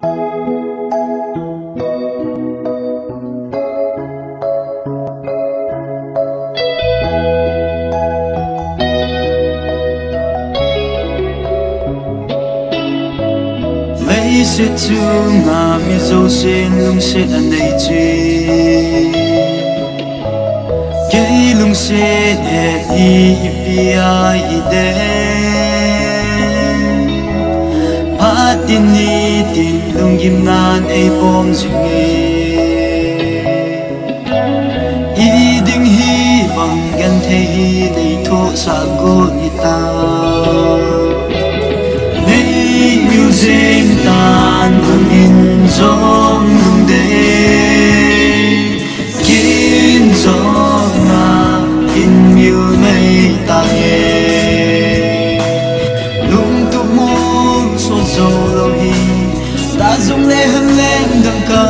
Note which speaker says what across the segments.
Speaker 1: lấy sẽ chu ngà mi dâu sen lung sẽ anh đây chi cái lung sẽ để đi bia ide phát tin đi tin lung kim nan ai bom chung ý định hi bằng gan thấy hi để thô sa cô đi ta music tan lung in zong lung de kin zong na in miu mei ta nghe lung tu mo so zo lo hi ta zong le hân lên đằng ca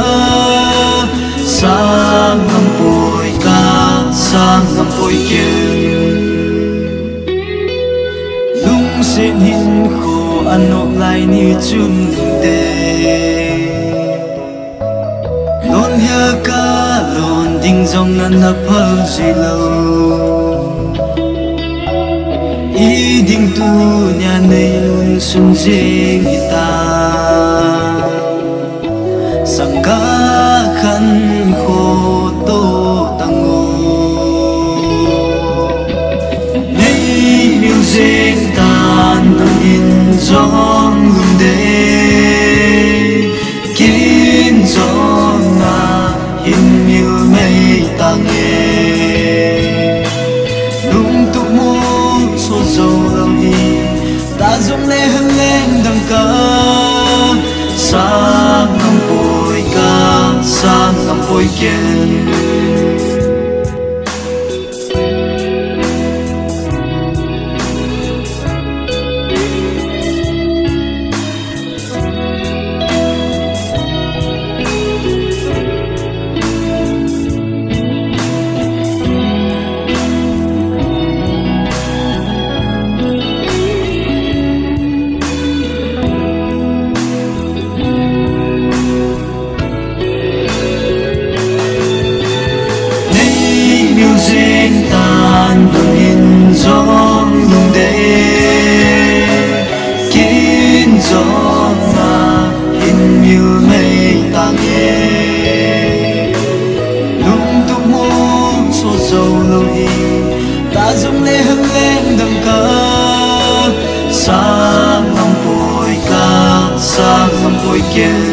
Speaker 1: sang ngam poi ca sang ngam poi kia lung sen hin khô anh nộp lại như chung đê lon hia ca lon ding dong nan hấp hơ gì lâu ý ding tu nhà này luôn xuân riêng ta sang ca khăn khô tô tăng ngô nay music tan lung in zong lung de kin zong na in miu mei ta nghe lung tu mo so zo lo hi ta zong le hân lên đằng ca sang ngam poi ca sang ngam poi ken tan lung in zong lung de kin zong na in miu mei ta nghe lung tu mo so zo lo hi ta zong le hân lên đằng ca sang ngam poi ca sang ngam poi kia